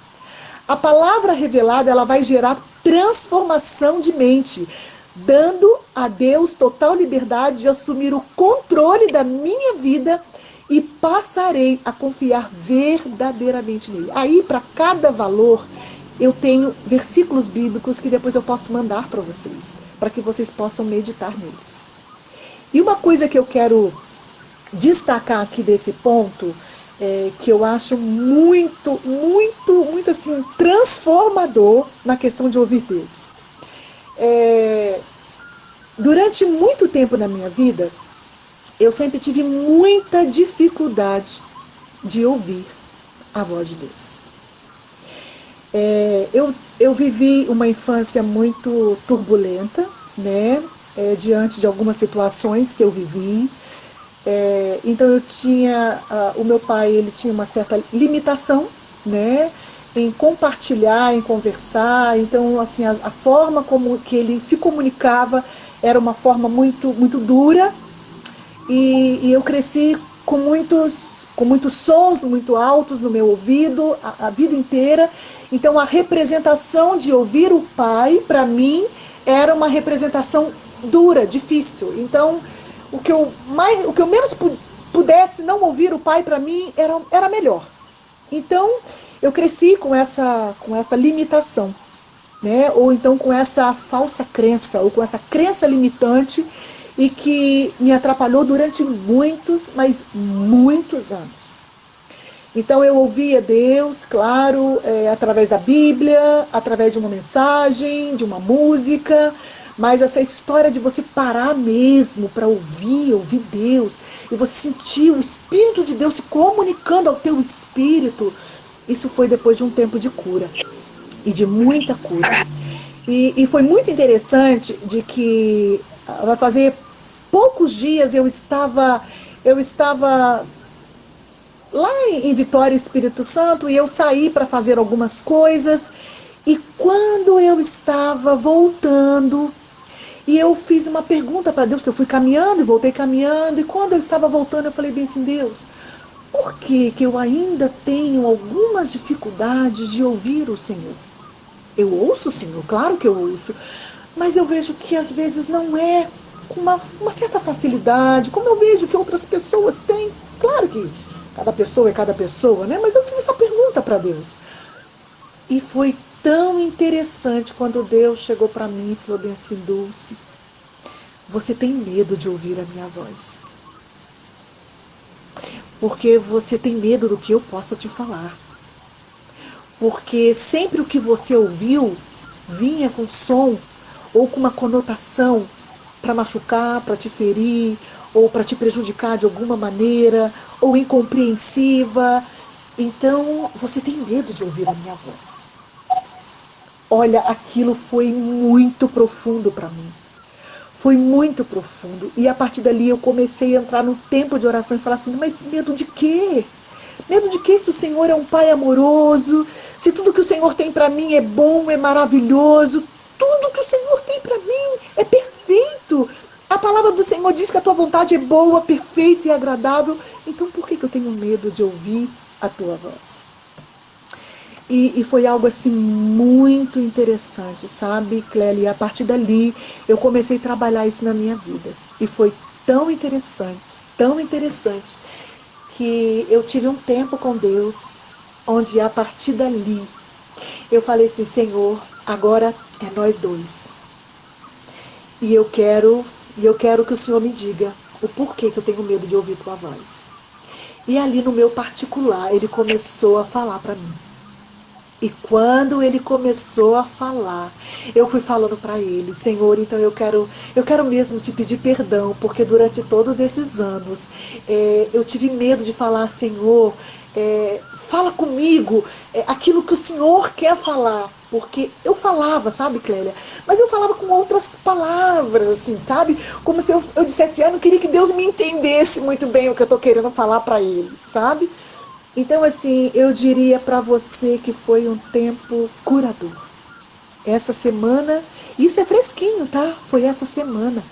A palavra revelada, ela vai gerar transformação de mente, dando a Deus total liberdade de assumir o controle da minha vida e passarei a confiar verdadeiramente nele. Aí, para cada valor, eu tenho versículos bíblicos que depois eu posso mandar para vocês, para que vocês possam meditar neles. E uma coisa que eu quero destacar aqui desse ponto, que eu acho muito assim, transformador na questão de ouvir Deus. Durante muito tempo na minha vida, eu sempre tive muita dificuldade de ouvir a voz de Deus. Eu vivi uma infância muito turbulenta, né? Diante de algumas situações que eu vivi. Então eu tinha, o meu pai, ele tinha uma certa limitação, né, em compartilhar, em conversar. Então, assim, a forma como que ele se comunicava era uma forma muito dura, e eu cresci com muitos sons muito altos no meu ouvido a vida inteira. Então a representação de ouvir o pai, para mim, era uma representação dura, difícil. Então o que eu menos pudesse não ouvir o pai, para mim era melhor. Então eu cresci com essa limitação, né? Ou então com essa falsa crença, ou com essa crença limitante, e que me atrapalhou durante muitos anos. Então eu ouvia Deus, claro, através da Bíblia, através de uma mensagem, de uma música, mas essa história de você parar mesmo para ouvir Deus, e você sentir o Espírito de Deus se comunicando ao teu espírito, isso foi depois de um tempo de cura, e de muita cura. E foi muito interessante de que vai fazer poucos dias eu estava lá em Vitória, Espírito Santo, e eu saí para fazer algumas coisas, e quando eu estava voltando, e eu fiz uma pergunta para Deus, que eu fui caminhando e voltei caminhando, e quando eu estava voltando eu falei bem assim: Deus, por que eu ainda tenho algumas dificuldades de ouvir o Senhor? Eu ouço o Senhor, claro que eu ouço, mas eu vejo que às vezes não é com uma certa facilidade, como eu vejo que outras pessoas têm. Claro que cada pessoa é cada pessoa, né? Mas eu fiz essa pergunta para Deus. E foi tão interessante quando Deus chegou para mim e falou bem assim: Dulce, você tem medo de ouvir a minha voz. Porque você tem medo do que eu possa te falar. Porque sempre o que você ouviu vinha com som ou com uma conotação para machucar, para te ferir, ou para te prejudicar de alguma maneira, ou incompreensiva. Então, você tem medo de ouvir a minha voz. olha, aquilo foi muito profundo para mim. Foi muito profundo. E a partir dali eu comecei a entrar no tempo de oração e falar assim, mas medo de quê? Medo de quê se o Senhor é um Pai amoroso? Se tudo que o Senhor tem para mim é bom, é maravilhoso? Tudo que o Senhor tem para mim é perfeito. A palavra do Senhor diz que a tua vontade é boa, perfeita e agradável. Então por que eu tenho medo de ouvir a tua voz? E foi algo assim muito interessante, sabe, Clélia? E a partir dali eu comecei a trabalhar isso na minha vida. E foi tão interessante, que eu tive um tempo com Deus, onde a partir dali eu falei assim, Senhor, agora é nós dois. E eu quero que o Senhor me diga o porquê que eu tenho medo de ouvir tua voz. E ali no meu particular, ele começou a falar para mim. E quando ele começou a falar, eu fui falando para ele, Senhor, então eu quero mesmo te pedir perdão, porque durante todos esses anos eu tive medo de falar, Senhor, fala comigo aquilo que o Senhor quer falar. Porque eu falava, sabe, Clélia? Mas eu falava com outras palavras, assim, sabe? Como se eu dissesse, eu não queria que Deus me entendesse muito bem o que eu tô querendo falar para ele, sabe? Então, assim, eu diria para você que foi um tempo curador. Essa semana, isso é fresquinho, tá? Foi essa semana.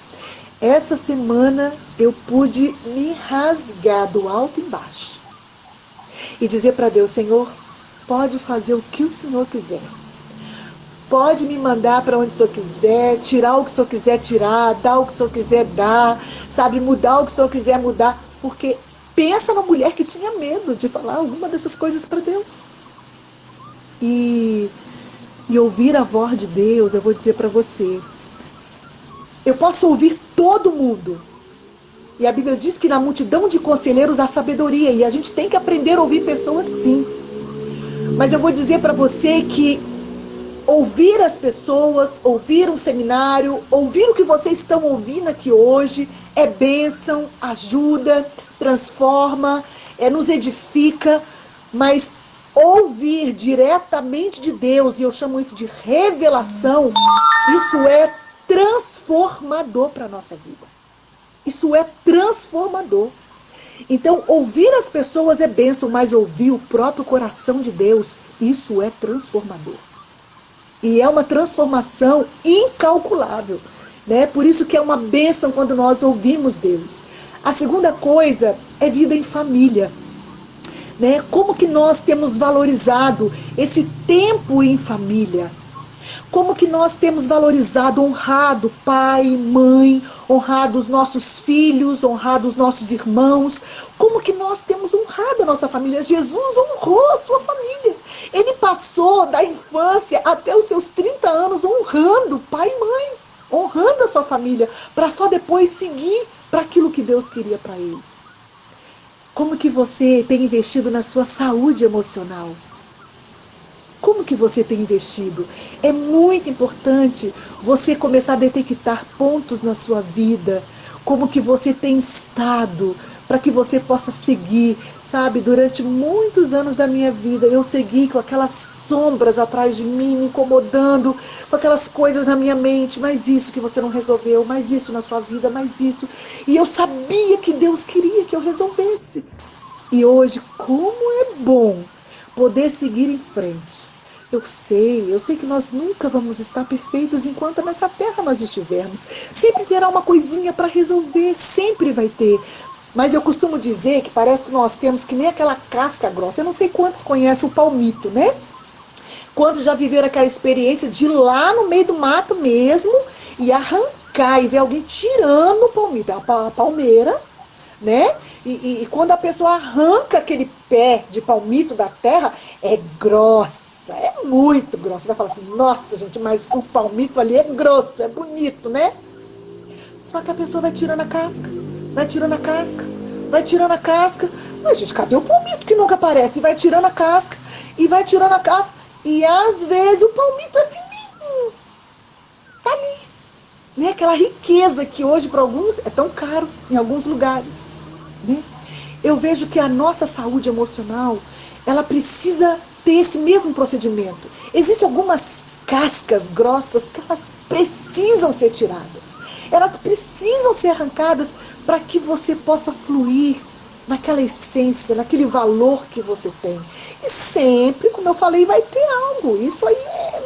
Essa semana eu pude me rasgar do alto e embaixo. E dizer para Deus, Senhor, pode fazer o que o Senhor quiser. Pode me mandar para onde o Senhor quiser, tirar o que o Senhor quiser tirar, dar o que o Senhor quiser dar, sabe, mudar o que o Senhor quiser mudar, porque pensa na mulher que tinha medo de falar alguma dessas coisas para Deus. E ouvir a voz de Deus, eu vou dizer para você, eu posso ouvir todo mundo. E a Bíblia diz que na multidão de conselheiros há sabedoria, e a gente tem que aprender a ouvir pessoas sim. Mas eu vou dizer para você que ouvir as pessoas, ouvir um seminário, ouvir o que vocês estão ouvindo aqui hoje, é bênção, ajuda, transforma, nos edifica, mas ouvir diretamente de Deus, e eu chamo isso de revelação, isso é transformador para a nossa vida. Isso é transformador. Então, ouvir as pessoas é bênção, mas ouvir o próprio coração de Deus, isso é transformador. E é uma transformação incalculável, né? Por isso que é uma bênção quando nós ouvimos Deus. A segunda coisa é vida em família, né? Como que nós temos valorizado esse tempo em família? Como que nós temos valorizado, honrado pai, mãe, honrado os nossos filhos, honrado os nossos irmãos? Como que nós temos honrado a nossa família? Jesus honrou a sua família. Ele passou da infância até os seus 30 anos honrando pai e mãe, honrando a sua família, para só depois seguir para aquilo que Deus queria para ele. Como que você tem investido na sua saúde emocional? Como que você tem investido? É muito importante você começar a detectar pontos na sua vida, como que você tem estado, para que você possa seguir, sabe? Durante muitos anos da minha vida, eu segui com aquelas sombras atrás de mim, me incomodando, com aquelas coisas na minha mente, mais isso que você não resolveu, mais isso na sua vida, mais isso. E eu sabia que Deus queria que eu resolvesse. E hoje, como é bom poder seguir em frente. Eu sei que nós nunca vamos estar perfeitos enquanto nessa terra nós estivermos. Sempre terá uma coisinha para resolver, sempre vai ter. Mas eu costumo dizer que parece que nós temos que nem aquela casca grossa. Eu não sei quantos conhecem o palmito, né? Quantos já viveram aquela experiência de ir lá no meio do mato mesmo e arrancar e ver alguém tirando o palmito, a palmeira, né? E quando a pessoa arranca aquele pé de palmito da terra, é grossa, é muito grossa. Você vai falar assim, nossa gente, mas o palmito ali é grosso, é bonito, né? Só que a pessoa vai tirando a casca, vai tirando a casca, vai tirando a casca. Mas gente, cadê o palmito que nunca aparece? E vai tirando a casca, e vai tirando a casca. E às vezes o palmito é fininho, tá ali, né? Aquela riqueza que hoje para alguns é tão caro em alguns lugares, né? Eu vejo que a nossa saúde emocional, ela precisa ter esse mesmo procedimento. Existem algumas cascas grossas que elas precisam ser tiradas. Elas precisam ser arrancadas para que você possa fluir naquela essência, naquele valor que você tem. E sempre, como eu falei, vai ter algo. Isso aí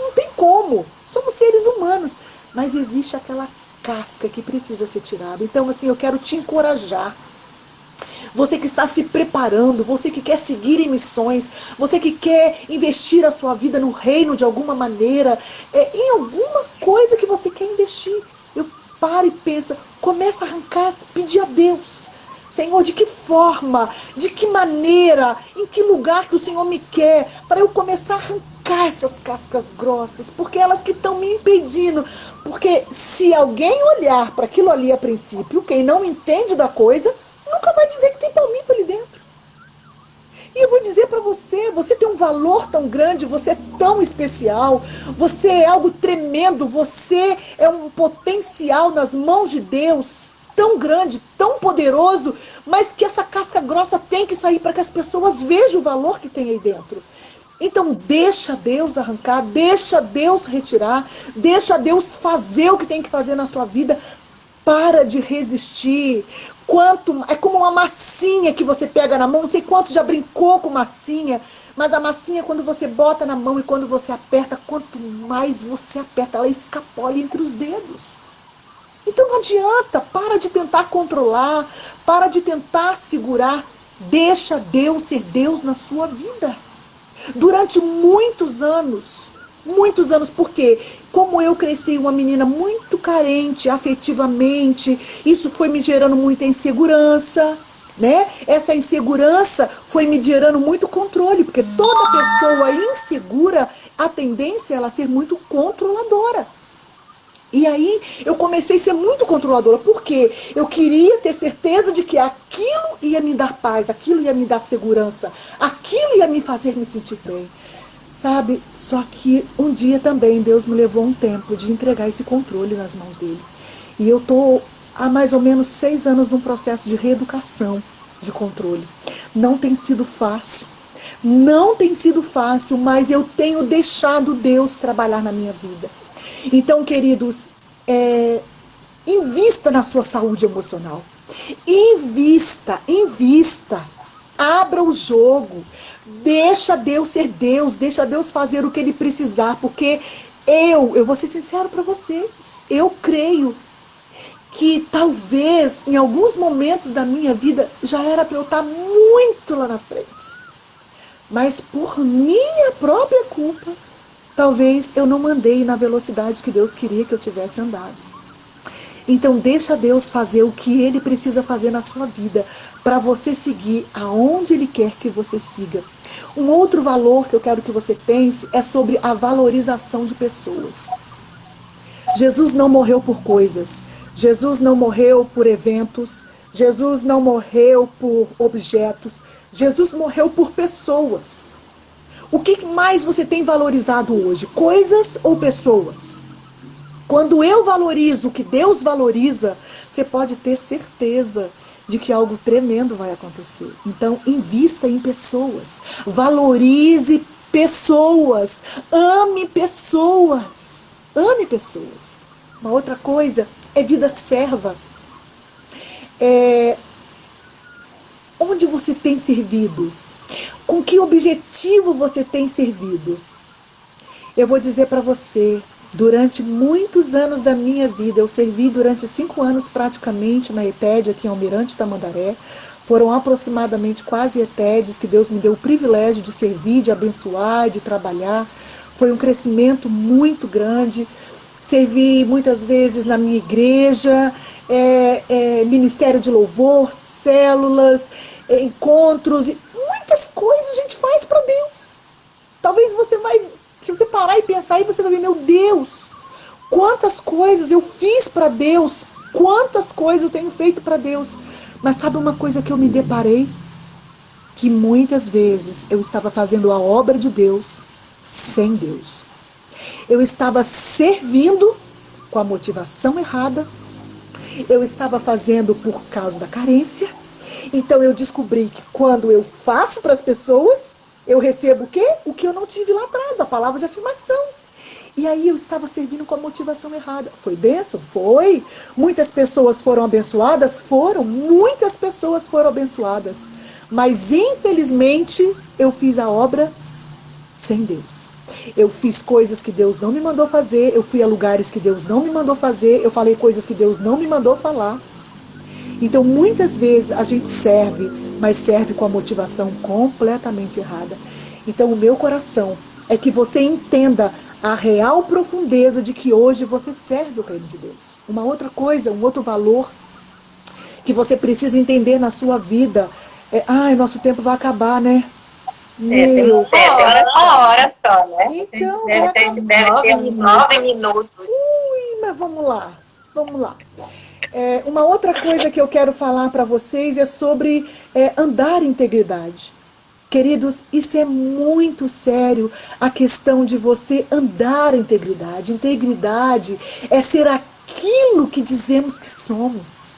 não tem como. Somos seres humanos. Mas existe aquela casca que precisa ser tirada. Então, assim, eu quero te encorajar. Você que está se preparando, você que quer seguir em missões, você que quer investir a sua vida no reino de alguma maneira, em alguma coisa que você quer investir. Eu paro e penso, começa a arrancar, pedir a Deus. Senhor, de que forma, de que maneira, em que lugar que o Senhor me quer, para eu começar a arrancar essas cascas grossas, porque elas que estão me impedindo. Porque se alguém olhar para aquilo ali a princípio, quem não entende da coisa, nunca vai dizer que tem palmito ali dentro. E eu vou dizer para você, você tem um valor tão grande, você é tão especial, você é algo tremendo, você é um potencial nas mãos de Deus, tão grande, tão poderoso, mas que essa casca grossa tem que sair para que as pessoas vejam o valor que tem aí dentro. Então deixa Deus arrancar, deixa Deus retirar, deixa Deus fazer o que tem que fazer na sua vida. Para de resistir. É como uma massinha que você pega na mão. Não sei quantos já brincou com massinha, mas a massinha, quando você bota na mão e quando você aperta, quanto mais você aperta, ela escapola entre os dedos. Então não adianta, para de tentar controlar, para de tentar segurar. Deixa Deus ser Deus na sua vida. Durante muitos anos, porque como eu cresci uma menina muito carente afetivamente, isso foi me gerando muita insegurança, né? Essa insegurança foi me gerando muito controle, porque toda pessoa insegura, a tendência é ela ser muito controladora. E aí eu comecei a ser muito controladora, porque eu queria ter certeza de que aquilo ia me dar paz, aquilo ia me dar segurança, aquilo ia me fazer me sentir bem. Sabe? Só que um dia também Deus me levou um tempo de entregar esse controle nas mãos dele. E eu tô há mais ou menos 6 anos num processo de reeducação de controle. Não tem sido fácil. Não tem sido fácil, mas eu tenho deixado Deus trabalhar na minha vida. Então, queridos, invista na sua saúde emocional. Invista. Abra o jogo. Deixa Deus ser Deus. Deixa Deus fazer o que Ele precisar. Porque eu vou ser sincero para vocês. Eu creio que talvez em alguns momentos da minha vida já era para eu estar muito lá na frente. Mas por minha própria culpa, talvez eu não andei na velocidade que Deus queria que eu tivesse andado. Então deixa Deus fazer o que Ele precisa fazer na sua vida, para você seguir aonde Ele quer que você siga. Um outro valor que eu quero que você pense é sobre a valorização de pessoas. Jesus não morreu por coisas, Jesus não morreu por eventos, Jesus não morreu por objetos, Jesus morreu por pessoas. O que mais você tem valorizado hoje? Coisas ou pessoas? Quando eu valorizo o que Deus valoriza, você pode ter certeza de que algo tremendo vai acontecer. Então, invista em pessoas. Valorize pessoas. Ame pessoas. Ame pessoas. Uma outra coisa é vida serva. Onde você tem servido? Com que objetivo você tem servido? Eu vou dizer para você, durante muitos anos da minha vida, eu servi durante 5 anos praticamente na ETED, aqui em Almirante Tamandaré. Foram aproximadamente quase ETEDs que Deus me deu o privilégio de servir, de abençoar, de trabalhar. Foi um crescimento muito grande. Servi muitas vezes na minha igreja, ministério de louvor, células, encontros, muitas coisas a gente faz para Deus. Talvez se você parar e pensar aí, você vai ver, meu Deus, quantas coisas eu fiz para Deus, quantas coisas eu tenho feito para Deus. Mas sabe uma coisa que eu me deparei? Que muitas vezes eu estava fazendo a obra de Deus sem Deus. Eu estava servindo com a motivação errada. Eu estava fazendo por causa da carência. Então eu descobri que quando eu faço para as pessoas, eu recebo o quê? O que eu não tive lá atrás, a palavra de afirmação. E aí eu estava servindo com a motivação errada. Foi bênção? Foi. Muitas pessoas foram abençoadas? Foram. Muitas pessoas foram abençoadas. Mas infelizmente eu fiz a obra sem Deus. Eu fiz coisas que Deus não me mandou fazer. Eu fui a lugares que Deus não me mandou fazer. Eu falei coisas que Deus não me mandou falar. Então muitas vezes a gente serve, mas serve com a motivação completamente errada. Então o meu coração é que você entenda a real profundeza de que hoje você serve o reino de Deus. Uma outra coisa, um outro valor que você precisa entender na sua vida é, nosso tempo vai acabar, né? Tem Meu, uma hora só, né? então Deve ter uns 9 minutos. ui, mas vamos lá, vamos lá. Uma outra coisa que eu quero falar para vocês é sobre andar em integridade. Queridos, isso é muito sério, a questão de você andar em integridade. Integridade é ser aquilo que dizemos que somos.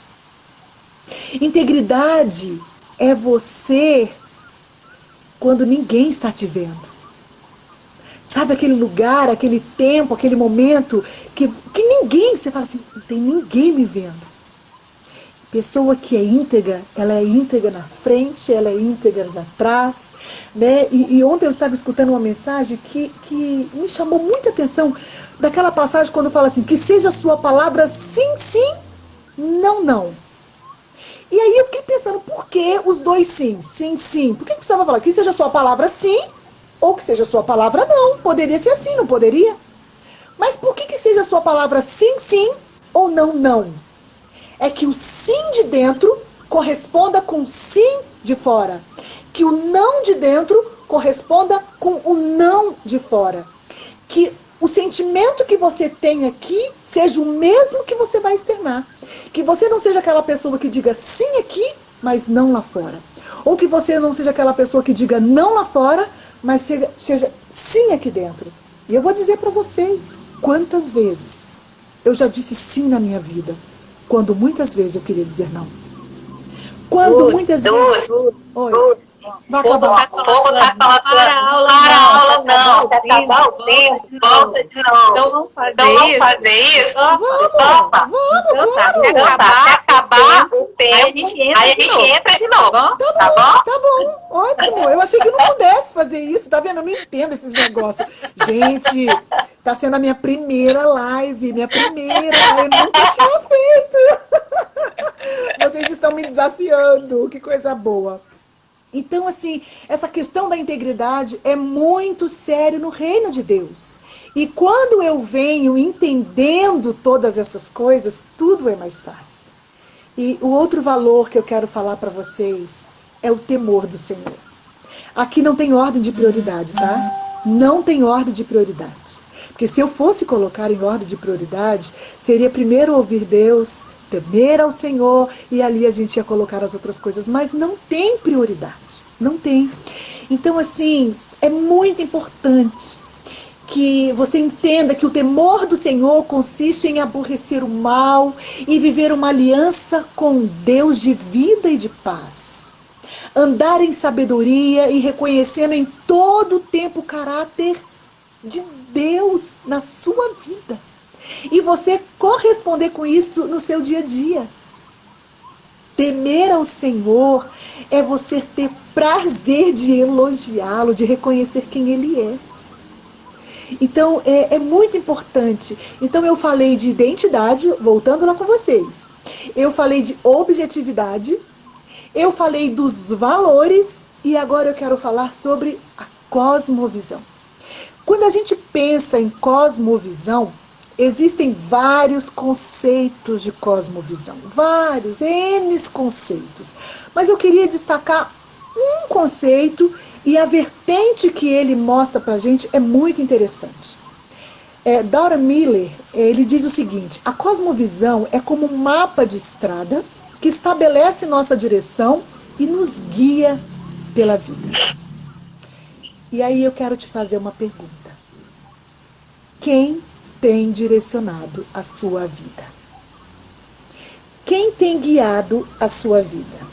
Integridade é você quando ninguém está te vendo. Sabe aquele lugar, aquele tempo, aquele momento que ninguém, você fala assim, não tem ninguém me vendo. Pessoa que é íntegra, ela é íntegra na frente, ela é íntegra atrás, né? E ontem eu estava escutando uma mensagem que me chamou muita atenção, daquela passagem quando fala assim, que seja a sua palavra sim, sim, não, não. E aí eu fiquei pensando, por que os dois sim, sim, sim? Por que precisava falar que seja a sua palavra sim, ou que seja a sua palavra não? Poderia ser assim, não poderia? Mas por que seja a sua palavra sim, sim, ou não, não? É que o sim de dentro corresponda com o sim de fora. Que o não de dentro corresponda com o não de fora. Que o sentimento que você tem aqui seja o mesmo que você vai externar. Que você não seja aquela pessoa que diga sim aqui, mas não lá fora. Ou que você não seja aquela pessoa que diga não lá fora, mas seja sim aqui dentro. E eu vou dizer para vocês quantas vezes eu já disse sim na minha vida. Quando muitas vezes eu queria dizer não. Quando muitas vezes... Oi. Vai acabar. O povo tá falando para a aula, não. Vai acabar o tempo, volta de novo. Então vamos fazer isso? Vamos, claro. Se acabar o tempo, aí a gente entra de novo. Tá bom? Tá bom, ótimo. Eu achei que eu não pudesse fazer isso, tá vendo? Eu não entendo esses negócios. Gente, tá sendo a minha primeira live, eu nunca tinha feito. Vocês estão me desafiando, que coisa boa. Então, assim, essa questão da integridade é muito sério no reino de Deus. E quando eu venho entendendo todas essas coisas, tudo é mais fácil. E o outro valor que eu quero falar para vocês é o temor do Senhor. Aqui não tem ordem de prioridade, tá? Não tem ordem de prioridade. Porque se eu fosse colocar em ordem de prioridade, seria primeiro ouvir Deus, temer ao Senhor, e ali a gente ia colocar as outras coisas, mas não tem prioridade, não tem. Então, assim, é muito importante que você entenda que o temor do Senhor consiste em aborrecer o mal e viver uma aliança com Deus de vida e de paz. Andar em sabedoria e reconhecendo em todo o tempo o caráter de Deus na sua vida. E você corresponder com isso no seu dia a dia. Temer ao Senhor é você ter prazer de elogiá-lo, de reconhecer quem Ele é. Então, é muito importante. Então, eu falei de identidade, voltando lá com vocês. Eu falei de objetividade, eu falei dos valores e agora eu quero falar sobre a cosmovisão. Quando a gente pensa em cosmovisão, existem vários conceitos de cosmovisão, vários, N conceitos. Mas eu queria destacar um conceito e a vertente que ele mostra pra gente é muito interessante. Dora Miller, ele diz o seguinte: a cosmovisão é como um mapa de estrada que estabelece nossa direção e nos guia pela vida. E aí eu quero te fazer uma pergunta. Quem tem direcionado a sua vida? Quem tem guiado a sua vida?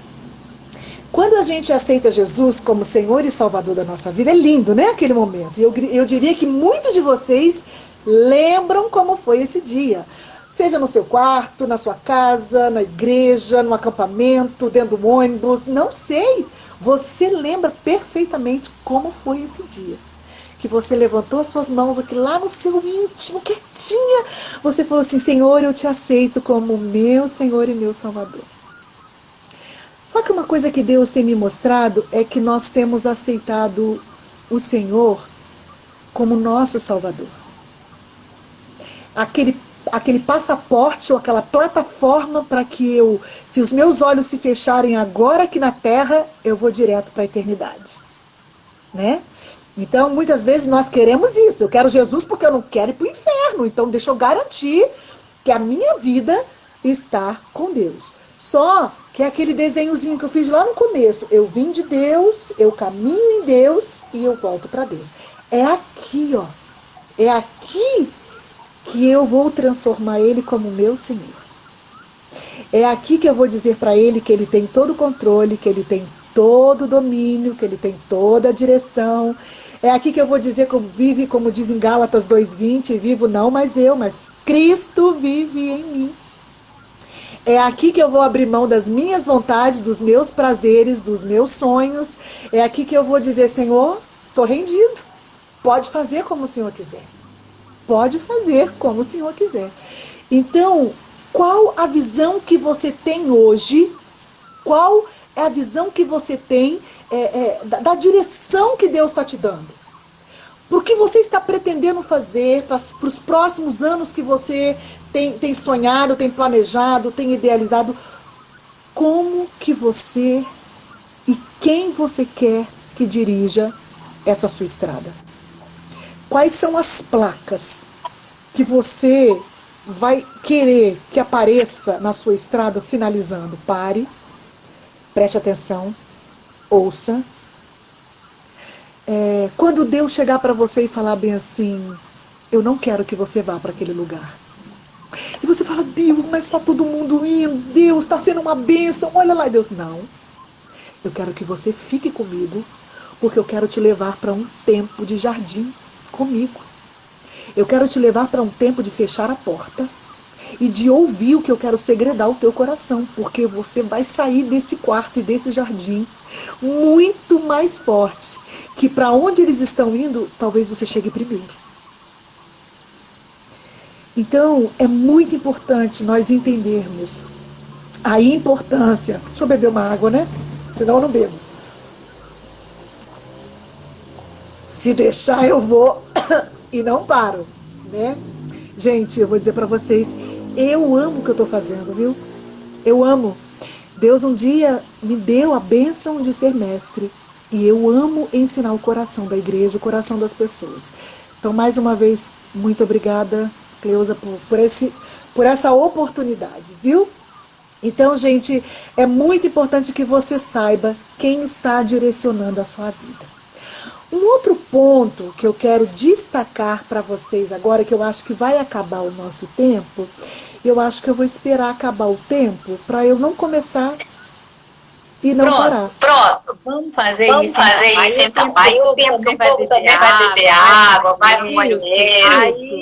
Quando a gente aceita Jesus como Senhor e Salvador da nossa vida, é lindo, né, aquele momento. Eu diria que muitos de vocês lembram como foi esse dia. Seja no seu quarto, na sua casa, na igreja, no acampamento, dentro do ônibus, não sei. Você lembra perfeitamente como foi esse dia. Que você levantou as suas mãos aqui lá no seu íntimo, quietinha. Você falou assim, Senhor, eu te aceito como meu Senhor e meu Salvador. Só que uma coisa que Deus tem me mostrado é que nós temos aceitado o Senhor como nosso Salvador. Aquele passaporte ou aquela plataforma para que eu, se os meus olhos se fecharem agora aqui na terra, eu vou direto para a eternidade, né? Então, muitas vezes nós queremos isso. Eu quero Jesus porque eu não quero ir para o inferno. Então, deixa eu garantir que a minha vida está com Deus. Só que é aquele desenhozinho que eu fiz lá no começo. Eu vim de Deus, eu caminho em Deus e eu volto para Deus. É aqui, ó. É aqui que eu vou transformar Ele como meu Senhor. É aqui que eu vou dizer para Ele que Ele tem todo o controle, que Ele tem todo o domínio, que Ele tem toda a direção. É aqui que eu vou dizer que vive, como diz em Gálatas 2:20, vivo não mais eu, mas Cristo vive em mim. É aqui que eu vou abrir mão das minhas vontades, dos meus prazeres, dos meus sonhos. É aqui que eu vou dizer, Senhor, estou rendido. Pode fazer como o Senhor quiser. Pode fazer como o Senhor quiser. Então, qual a visão que você tem hoje? Qual é a visão que você tem da direção que Deus está te dando? Por que você está pretendendo fazer para os próximos anos que você tem sonhado, tem planejado, tem idealizado? Como que você e quem você quer que dirija essa sua estrada? Quais são as placas que você vai querer que apareça na sua estrada sinalizando? Pare, preste atenção, ouça. Quando Deus chegar para você e falar bem assim, eu não quero que você vá para aquele lugar. E você fala, Deus, mas está todo mundo indo, Deus, está sendo uma bênção, olha lá, Deus, não. Eu quero que você fique comigo, porque eu quero te levar para um tempo de jardim comigo. Eu quero te levar para um tempo de fechar a porta e de ouvir o que eu quero segredar o teu coração, porque você vai sair desse quarto e desse jardim muito mais forte, que para onde eles estão indo, talvez você chegue primeiro. Então, é muito importante nós entendermos a importância. Deixa eu beber uma água, né? Senão eu não bebo. Se deixar, eu vou e não paro, né? Gente, eu vou dizer pra vocês, eu amo o que eu tô fazendo, viu? Eu amo. Deus um dia me deu a bênção de ser mestre. E eu amo ensinar o coração da igreja, o coração das pessoas. Então, mais uma vez, muito obrigada, Cleusa, por essa oportunidade, viu? Então, gente, é muito importante que você saiba quem está direcionando a sua vida. Um outro ponto que eu quero destacar para vocês agora, que eu acho que vai acabar o nosso tempo, eu acho que eu vou esperar acabar o tempo para eu não começar e não parar. Pronto. Vamos fazer isso então. Aí o tempo também vai beber água, vai no banheiro.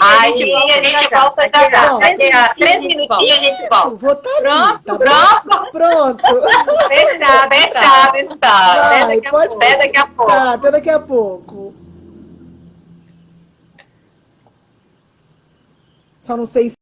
Aí a gente volta já. Daqui a 3 minutinhos a gente volta. Vou estar aqui, tá Pronto. Pronto. Fechado, então. Vai, pode Até daqui a pouco. Tá, até daqui a pouco. Só não sei se